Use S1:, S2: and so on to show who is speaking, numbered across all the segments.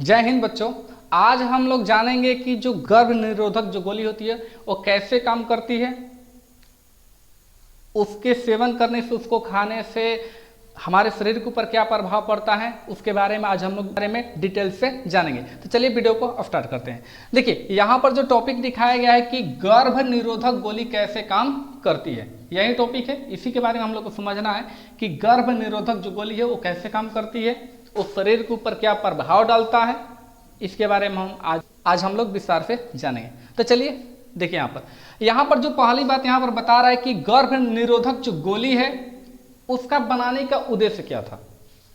S1: जय हिंद बच्चों। आज हम लोग जानेंगे कि जो गर्भ निरोधक जो गोली होती है वो कैसे काम करती है, उसके सेवन करने से, उसको खाने से हमारे शरीर के ऊपर क्या प्रभाव पड़ता है, उसके बारे में आज हम लोग बारे में डिटेल से जानेंगे। तो चलिए वीडियो को स्टार्ट करते हैं। देखिए यहाँ पर जो टॉपिक दिखाया गया है कि गर्भ निरोधक गोली कैसे काम करती है, यही टॉपिक है। इसी के बारे में हम लोग को समझना है कि गर्भ निरोधक जो गोली है वो कैसे काम करती है, उस शरीर के ऊपर क्या प्रभाव डालता है, इसके बारे में हम आज हम लोग विस्तार से जानेंगे। तो चलिए देखिए यहाँ पर जो पहली बात यहाँ पर बता रहा है कि गर्भ निरोधक जो गोली है उसका बनाने का उद्देश्य क्या था।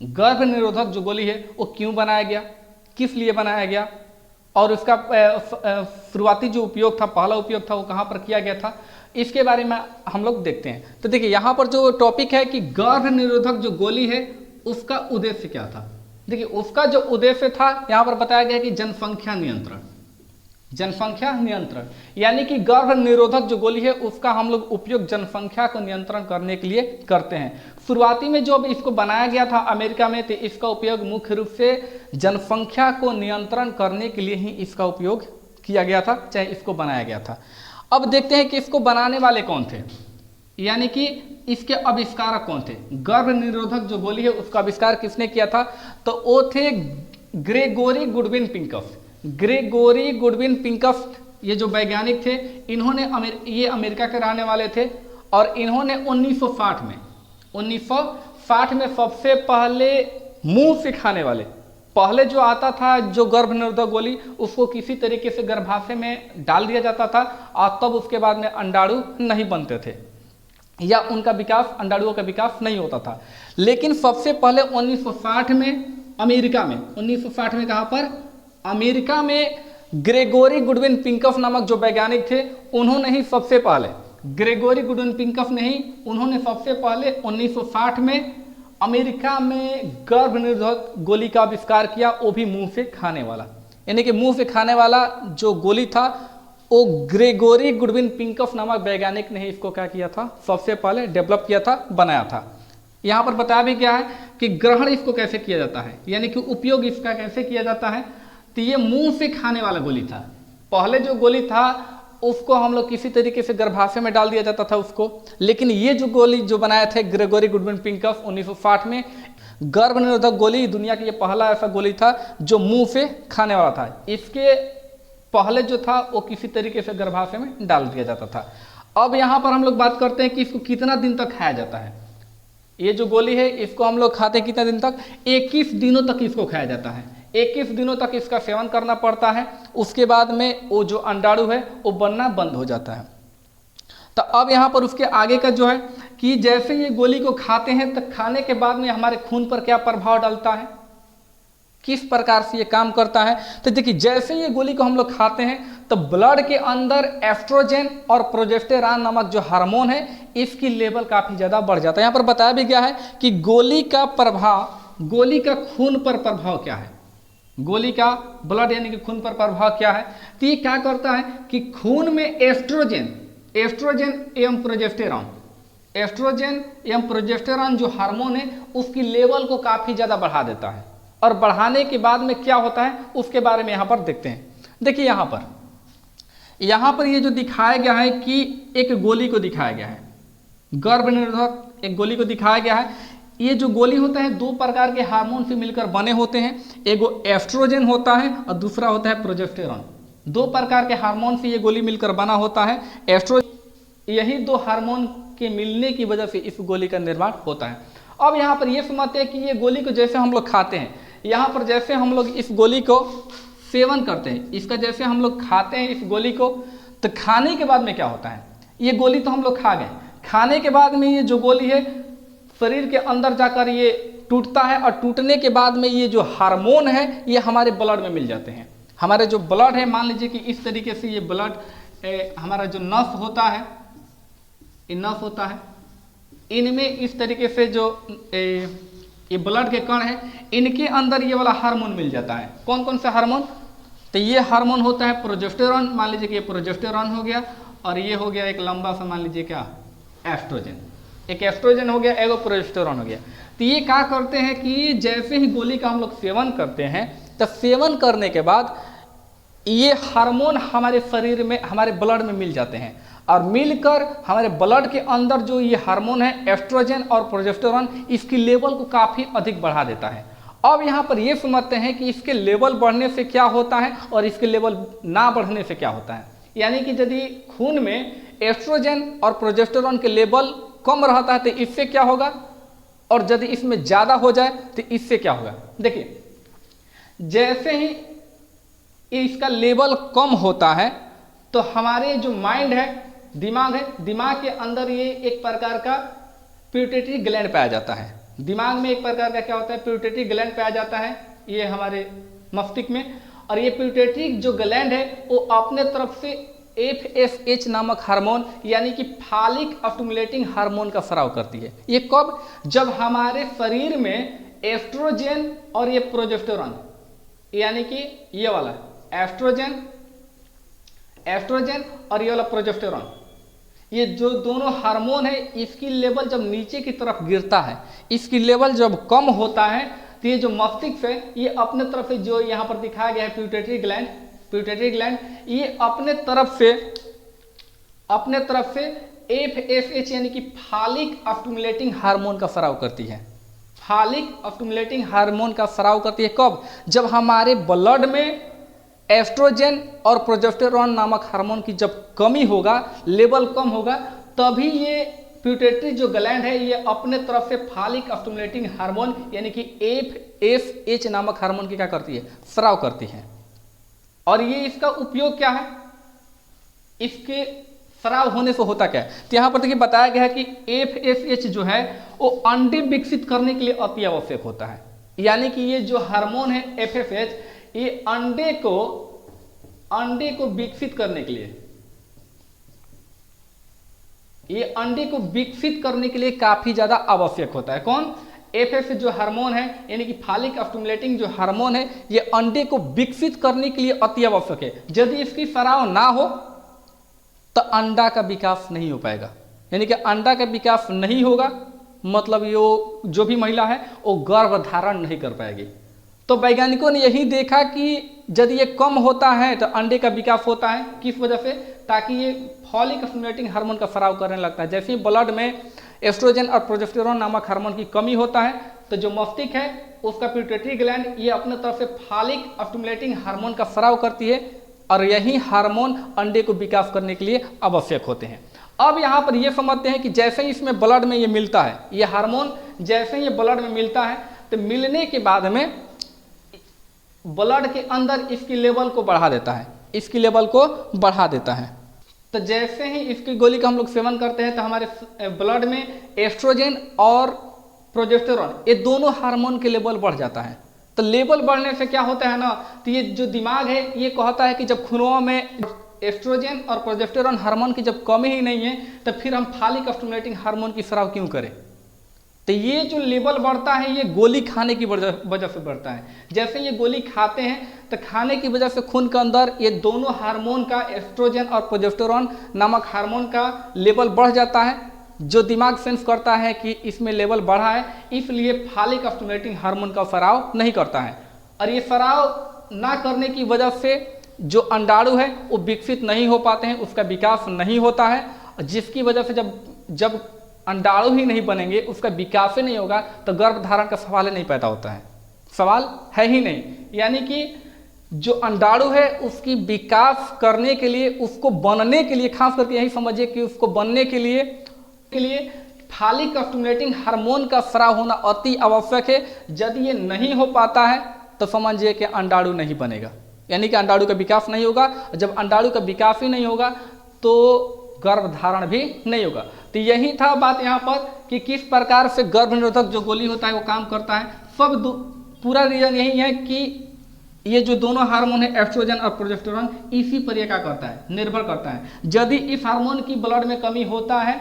S1: गर्भ निरोधक जो गोली है वो क्यों बनाया गया, किस लिए बनाया गया, और उसका शुरुआती जो उपयोग था, पहला उपयोग था वो कहाँ पर किया गया था, इसके बारे में हम लोग देखते हैं। तो देखिए यहाँ पर जो टॉपिक है कि गर्भ निरोधक जो गोली है उसका उद्देश्य क्या था। देखिए उसका जो उद्देश्य था यहाँ पर बताया गया कि जनसंख्या नियंत्रण, जनसंख्या नियंत्रण, यानी कि गर्भ निरोधक जो गोली है उसका हम लोग उपयोग जनसंख्या को नियंत्रण करने के लिए करते हैं। शुरुआती में जो इसको बनाया गया था अमेरिका में, तो इसका उपयोग मुख्य रूप से जनसंख्या को नियंत्रण करने के लिए ही इसका उपयोग किया गया था, चाहे इसको बनाया गया था। अब देखते हैं कि इसको बनाने वाले कौन थे, यानी कि इसके आविष्कारक कौन थे। गर्भ निरोधक जो गोली है उसका आविष्कार किसने किया था, तो वो थे ग्रेगोरी गुडविन पिंकफ। ग्रेगोरी गुडविन पिंकफ ये जो वैज्ञानिक थे, इन्होंने ये अमेरिका के रहने वाले थे और इन्होंने 1960 में सबसे पहले मुंह से खाने वाले, पहले जो आता था जो गर्भ निरोधक गोली उसको किसी तरीके से गर्भाशय में डाल दिया जाता था और तब उसके बाद में अंडाणु नहीं बनते थे या उनका विकास, अंडाणुओं का विकास नहीं होता था। लेकिन सबसे पहले 1960 में अमेरिका में, 1960 में कहाँ पर, अमेरिका में ग्रेगोरी गुडविन पिंकफ नामक जो वैज्ञानिक थे उन्होंने ही सबसे पहले, ग्रेगोरी गुडविन पिंकफ ने ही, उन्होंने सबसे पहले 1960 में अमेरिका में गर्भ निरोधक गोली का आविष्कार किया, वो भी मुंह से खाने वाला। यानी कि मुंह से खाने वाला जो गोली था वो ग्रेगोरी गुडविन पिंकफ नामक वैज्ञानिक ने ही इसको क्या किया था, सबसे पहले डेवलप किया था, बनाया था। यहाँ पर बताया भी गया है कि ग्रहण इसको कैसे किया जाता है, यानी कि उपयोग इसका कैसे किया जाता है। तो ये मुंह से खाने वाला गोली था। पहले जो गोली था उसको हम लोग किसी तरीके से गर्भाशय में डाल दिया जाता था उसको, लेकिन ये जो गोली जो बनाए थे ग्रेगोरी गुडविन पिंकफ 1960 में, गर्भ निरोधक गोली दुनिया की ये पहला ऐसा गोली था जो मुंह से खाने वाला था। इसके पहले जो था वो किसी तरीके से गर्भाशय में डाल दिया जाता था। अब यहाँ पर हम लोग बात करते हैं कि इसको कितना दिन तक खाया जाता है। ये जो गोली है इसको हम लोग खाते हैं कितना दिन तक, 21 दिनों तक इसको खाया जाता है। 21 दिनों तक इसका सेवन करना पड़ता है, उसके बाद में वो जो अंडाणु है वो बनना बंद हो जाता है। तो अब यहाँ पर उसके आगे का जो है कि जैसे ये गोली को खाते हैं तो खाने के बाद में हमारे खून पर क्या प्रभाव डालता है, किस प्रकार से ये काम करता है। तो देखिए जैसे ये गोली को हम लोग खाते हैं तो ब्लड के अंदर एस्ट्रोजन और प्रोजेस्टेरॉन नामक जो हार्मोन है इसकी लेवल काफ़ी ज़्यादा बढ़ जाता है। यहाँ पर बताया भी गया है कि गोली का प्रभाव, गोली का खून पर प्रभाव क्या है, गोली का ब्लड यानी कि खून पर प्रभाव क्या है। तो ये क्या करता है कि खून में एस्ट्रोजन एवं प्रोजेस्टेरॉन, एस्ट्रोजन एवं प्रोजेस्टेरॉन जो हार्मोन है उसकी लेवल को काफ़ी ज़्यादा बढ़ा देता है, और बढ़ाने के बाद में क्या होता है उसके बारे में यहाँ पर देखते हैं। देखिए यहाँ पर ये जो दिखाया गया है कि एक गोली को दिखाया गया है, गर्भ निरोधक एक गोली को दिखाया गया है। ये जो गोली होता है दो प्रकार के हार्मोन से मिलकर बने होते हैं, एगो एस्ट्रोजन होता है और दूसरा होता है प्रोजेस्टेरॉन। दो प्रकार के हार्मोन से ये गोली मिलकर बना होता है, एस्ट्रोजन, यही दो हार्मोन के मिलने की वजह से इस गोली का निर्माण होता है। अब यहाँ पर ये समझते हैं कि ये गोली को जैसे हम लोग खाते हैं, यहाँ पर जैसे हम लोग इस गोली को सेवन करते हैं, इसका जैसे हम लोग खाते हैं इस गोली को, तो खाने के बाद में क्या होता है, ये गोली तो हम लोग खा गए, खाने के बाद में ये जो गोली है शरीर के अंदर जाकर ये टूटता है, और टूटने के बाद में ये जो हार्मोन है ये हमारे ब्लड में मिल जाते हैं। हमारे जो ब्लड है, मान लीजिए कि इस तरीके से ये ब्लड हमारा जो नस होता है, ये नस होता है, इनमें इस तरीके से जो ये ब्लड के कण है इनके अंदर ये वाला हार्मोन मिल जाता है। कौन कौन सा हार्मोन, तो ये हार्मोन होता है प्रोजेस्टेरॉन, मान लीजिए कि ये प्रोजेस्टेरॉन हो गया, और ये हो गया एक लंबा सा मान लीजिए क्या एस्ट्रोजन, एक एस्ट्रोजन हो गया, एक प्रोजेस्टेरॉन हो गया। तो ये क्या करते हैं कि जैसे ही गोली का हम लोग सेवन करते हैं तो सेवन करने के बाद ये हार्मोन हमारे शरीर में, हमारे ब्लड में मिल जाते हैं और मिलकर हमारे ब्लड के अंदर जो ये हार्मोन है एस्ट्रोजन और प्रोजेस्टेरॉन, इसकी लेवल को काफ़ी अधिक बढ़ा देता है। अब यहाँ पर ये समझते हैं कि इसके लेवल बढ़ने से क्या होता है और इसके लेवल ना बढ़ने से क्या होता है। यानी कि यदि खून में एस्ट्रोजन और प्रोजेस्टेरॉन के लेवल कम रहता है तो इससे क्या होगा, और यदि इसमें ज़्यादा हो जाए तो इससे क्या होगा। देखिए, जैसे ही इसका लेवल कम होता है तो हमारे जो माइंड है, दिमाग है, दिमाग के अंदर ये एक प्रकार का पिट्यूटरी ग्लैंड पाया जाता है। दिमाग में एक प्रकार का क्या होता है, पिट्यूटरी ग्लैंड पाया जाता है, ये हमारे मस्तिष्क में। और ये पिट्यूटरी जो ग्लैंड है वो अपने तरफ से FSH नामक हार्मोन यानी कि फॉलिक स्टिमुलेटिंग हार्मोन का स्राव करती है। ये कब, जब हमारे शरीर में एस्ट्रोजन और ये प्रोजेस्टेरॉन यानी कि ये वाला एस्ट्रोजन और ये वाला प्रोजेस्टेरॉन, ये जो दोनों हार्मोन है इसकी लेवल जब नीचे की तरफ गिरता है, इसकी लेवल जब कम होता है तो ये जो मस्तिष्क है ये अपने तरफ से, जो यहाँ पर दिखाया गया है पिट्यूटरी ग्लैंड, ये अपने तरफ से FSH यानी कि फॉलिक स्टिमुलेटिंग हार्मोन का स्राव करती है। फॉलिक स्टिमुलेटिंग हार्मोन का स्राव करती है कब, जब हमारे ब्लड में एस्ट्रोजन और प्रोजेस्टेरॉन नामक हार्मोन की जब कमी होगा, लेवल कम होगा, तभी ये पिट्यूटरी जो ग्लैंड है ये अपने तरफ से फॉलिक स्टिमुलेटिंग हार्मोन यानी कि FSH नामक हार्मोन की क्या करती है, स्राव करती है। और ये इसका उपयोग क्या है, इसके स्राव होने से होता क्या है, तो यहाँ पर देखिए बताया गया है कि FSH जो है वो अंडे विकसित करने के लिए अति आवश्यक होता है। यानी कि ये जो हार्मोन है FSH, ये अंडे को विकसित करने के लिए, ये अंडे को विकसित करने के लिए काफी ज्यादा आवश्यक होता है। कौन, FSH जो हार्मोन है यानी कि फॉलिक स्टिमुलेटिंग जो हार्मोन है, ये अंडे को विकसित करने के लिए अति आवश्यक है। यदि इसकी स्राव ना हो तो अंडा का विकास नहीं हो पाएगा। यानी कि अंडा का विकास नहीं होगा मतलब जो भी महिला है वो गर्भ धारण नहीं कर पाएगी। तो वैज्ञानिकों ने यही देखा कि यदि ये कम होता है तो अंडे का विकास होता है, किस वजह से, ताकि ये फॉलिक स्टिमुलेटिंग हार्मोन का स्राव करने लगता है। जैसे ही ब्लड में एस्ट्रोजन और प्रोजेस्टेरॉन नामक हार्मोन की कमी होता है तो जो मस्तिष्क है उसका पिट्यूटरी ग्लैंड ये अपने तरफ से फॉलिक स्टिमुलेटिंग हार्मोन का स्राव करती है और यही हार्मोन अंडे को विकास करने के लिए आवश्यक होते हैं। अब यहाँ पर ये समझते हैं कि जैसे ही इसमें ब्लड में ये मिलता है, ये हार्मोन जैसे ही ये ब्लड में मिलता है तो मिलने के बाद में ब्लड के अंदर इसकी लेवल को बढ़ा देता है, तो जैसे ही इसकी गोली का हम लोग सेवन करते हैं तो हमारे ब्लड में एस्ट्रोजन और प्रोजेस्टेरॉन ये दोनों हार्मोन के लेवल बढ़ जाता है। तो लेवल बढ़ने से क्या होता है ना, तो ये जो दिमाग है ये कहता है कि जब खूनों में एस्ट्रोजन और प्रोजेस्टेरॉन हार्मोन की जब कमी ही नहीं है तो फिर हम फॉलिक स्टिमुलेटिंग हार्मोन की स्राव क्यों करें। तो ये जो लेवल बढ़ता है ये गोली खाने की वजह से बढ़ता है। जैसे ये गोली खाते हैं तो खाने की वजह से खून के अंदर ये दोनों हार्मोन का, एस्ट्रोजन और प्रोजेस्टेरॉन नामक हार्मोन का लेवल बढ़ जाता है, जो दिमाग सेंस करता है कि इसमें लेवल बढ़ा है, इसलिए फॉलिक स्टिमुलेटिंग हार्मोन का स्राव नहीं करता है। और ये स्राव ना करने की वजह से जो अंडाणु है वो विकसित नहीं हो पाते हैं, उसका विकास नहीं होता है, जिसकी वजह से जब अंडाणु ही नहीं बनेंगे, उसका विकास ही नहीं होगा तो गर्भ धारण का सवाल ही नहीं पैदा होता है, सवाल है ही नहीं। यानी कि जो अंडाणु है उसकी विकास करने के लिए, उसको बनने के लिए, खास करके यही समझिए कि उसको बनने के लिए फॉलिक स्टिमुलेटिंग हार्मोन का स्राव होना अति आवश्यक है। यदि ये नहीं हो पाता है तो समझिए कि अंडाणु नहीं बनेगा, यानी कि अंडाणु का विकास नहीं होगा। जब अंडाणु का विकास ही नहीं होगा तो गर्भ धारण भी नहीं होगा। तो यही था बात यहाँ पर कि किस प्रकार से गर्भ निरोधक जो गोली होता है वो काम करता है। सब पूरा रीजन यही है कि ये जो दोनों हार्मोन है एस्ट्रोजन और प्रोजेस्टेरॉन, इसी पर ये क्या करता है, निर्भर करता है। यदि इस हार्मोन की ब्लड में कमी होता है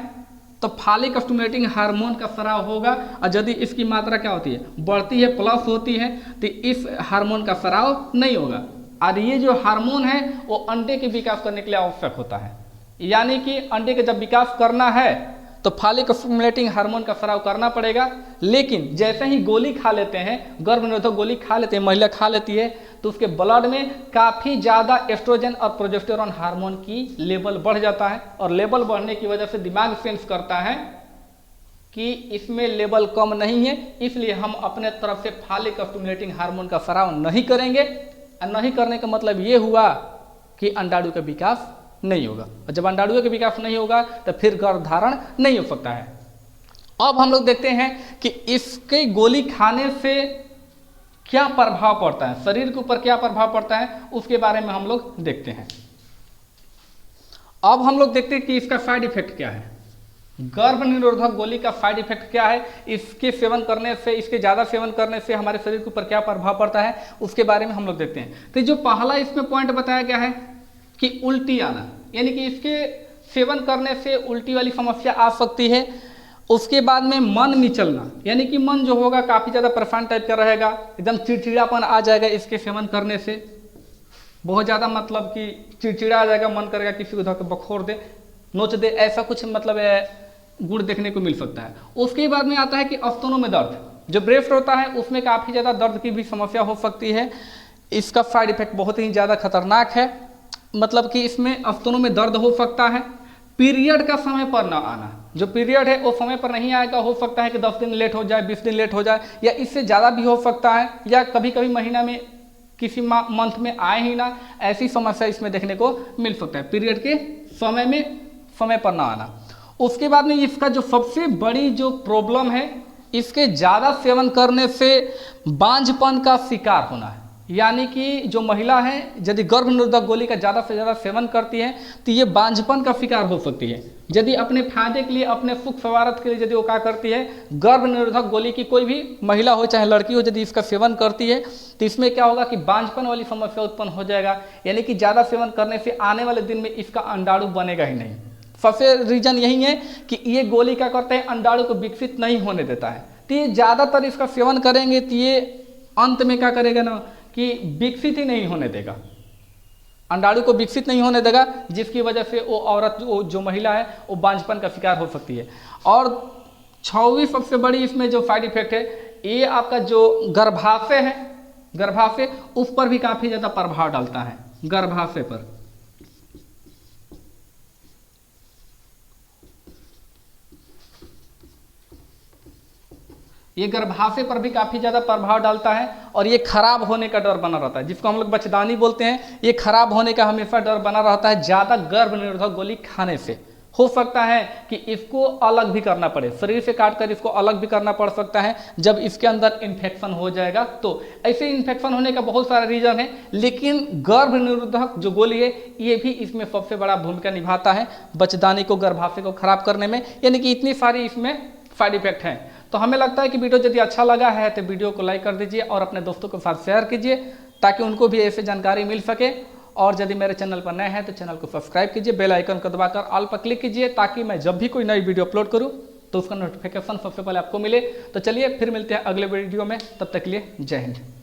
S1: तो फॉलिक स्टिमुलेटिंग हार्मोन का स्राव होगा, और यदि इसकी मात्रा क्या होती है, बढ़ती है, प्लस होती है, तो इस हार्मोन का स्राव नहीं होगा। और ये जो हार्मोन है वो अंडे के विकास करने के लिए आवश्यक होता है। यानी कि अंडे का जब विकास करना है तो फॉलिक स्टिमुलेटिंग हार्मोन का स्राव करना पड़ेगा। लेकिन जैसे ही गोली खा लेते हैं, गर्भ निरोधक गोली खा लेते हैं, महिला खा लेती है, तो उसके ब्लड में काफ़ी ज़्यादा एस्ट्रोजन और प्रोजेस्टेरॉन हार्मोन की लेवल बढ़ जाता है, और लेवल बढ़ने की वजह से दिमाग सेंस करता है कि इसमें लेवल कम नहीं है, इसलिए हम अपने तरफ से फॉलिक स्टिमुलेटिंग हार्मोन का स्राव नहीं करेंगे। और नहीं करने का मतलब ये हुआ कि अंडाणु का विकास नहीं होगा, और जब अंडाणु का विकास नहीं होगा तो फिर गर्भधारण नहीं हो सकता है। अब हम लोग देखते हैं कि इसके गोली खाने से क्या प्रभाव पड़ता है, शरीर के ऊपर क्या प्रभाव पड़ता है, उसके बारे में हम लोग देखते हैं। अब हम लोग देखते हैं कि इसका साइड इफेक्ट क्या है। गर्भ निरोधक गोली का साइड इफेक्ट क्या है, इसके सेवन करने से, इसके ज़्यादा सेवन करने से हमारे शरीर के ऊपर क्या प्रभाव पड़ता है, उसके बारे में हम लोग देखते हैं। तो जो पहला इसमें पॉइंट बताया गया है कि उल्टी आना, यानी कि इसके सेवन करने से उल्टी वाली समस्या आ सकती है। उसके बाद में मन निचलना, यानी कि मन जो होगा काफ़ी ज़्यादा परेशान टाइप का रहेगा, एकदम चिड़चिड़ापन आ जाएगा इसके सेवन करने से, बहुत ज़्यादा मतलब कि चिड़चिड़ा आ जाएगा, मन करेगा किसी को धक्के बखोर दे, नोच दे, ऐसा कुछ मतलब गुण देखने को मिल सकता है। उसके बाद में आता है कि स्तनों में दर्द, जो ब्रेस्ट होता है उसमें काफ़ी ज़्यादा दर्द की भी समस्या हो सकती है। इसका साइड इफेक्ट बहुत ही ज़्यादा खतरनाक है, मतलब कि इसमें स्तनों में दर्द हो सकता है। पीरियड का समय पर न आना, जो पीरियड है वो समय पर नहीं आएगा, हो सकता है कि 10 दिन लेट हो जाए, 20 दिन लेट हो जाए, या इससे ज़्यादा भी हो सकता है, या कभी कभी महीना में किसी मंथ में आए ही ना, ऐसी समस्या इसमें देखने को मिल सकता है, पीरियड के समय पर ना आना। उसके बाद में इसका जो सबसे बड़ी जो प्रॉब्लम है, इसके ज़्यादा सेवन करने से बांझपन का शिकार होना है। यानी कि जो महिला है यदि गर्भ निरोधक गोली का ज़्यादा से ज़्यादा सेवन करती है तो ये बांझपन का शिकार हो सकती है। यदि अपने फायदे के लिए, अपने सुख स्वार्थ के लिए यदि वो क्या करती है, गर्भ निरोधक गोली की कोई भी महिला हो चाहे लड़की हो, यदि इसका सेवन करती है तो इसमें क्या होगा कि बांझपन वाली समस्या उत्पन्न हो जाएगा। यानी कि ज़्यादा सेवन करने से आने वाले दिन में इसका अंडाणु बनेगा ही नहीं। सबसे रीजन यही है कि ये गोली क्या करते हैं, अंडाणु को विकसित नहीं होने देता है। तो ये ज़्यादातर इसका सेवन करेंगे तो ये अंत में क्या करेगा ना कि विकसित ही नहीं होने देगा, अंडाणु को विकसित नहीं होने देगा, जिसकी वजह से वो औरत जो महिला है वो बांझपन का शिकार हो सकती है। और 6वीं सबसे बड़ी इसमें जो साइड इफेक्ट है, ये आपका जो गर्भाशय है, गर्भाशय उस पर भी काफ़ी ज़्यादा प्रभाव डालता है। गर्भाशय पर ये गर्भाशय पर भी काफ़ी ज़्यादा प्रभाव डालता है, और ये खराब होने का डर बना रहता है, जिसको हम लोग बचदानी बोलते हैं। ये खराब होने का हमेशा डर बना रहता है ज़्यादा गर्भ निरोधक गोली खाने से। हो सकता है कि इसको अलग भी करना पड़े, शरीर से काट कर इसको अलग भी करना पड़ सकता है जब इसके अंदर इन्फेक्शन हो जाएगा। तो ऐसे इन्फेक्शन होने का बहुत सारा रीज़न है, लेकिन गर्भ निरोधक जो गोली है ये भी इसमें सबसे बड़ा भूमिका निभाता है बचदानी को, गर्भाशय को खराब करने में। यानी कि इतनी सारी इसमें साइड इफेक्ट हैं। तो हमें लगता है कि वीडियो यदि अच्छा लगा है तो वीडियो को लाइक कर दीजिए और अपने दोस्तों के साथ शेयर कीजिए, ताकि उनको भी ऐसे जानकारी मिल सके। और यदि मेरे चैनल पर नए हैं तो चैनल को सब्सक्राइब कीजिए, बेल आइकन को दबाकर ऑल पर क्लिक कीजिए, ताकि मैं जब भी कोई नई वीडियो अपलोड करूं तो उसका नोटिफिकेशन सबसे पहले आपको मिले। तो चलिए फिर मिलते हैं अगले वीडियो में, तब तक के लिए जय हिंद।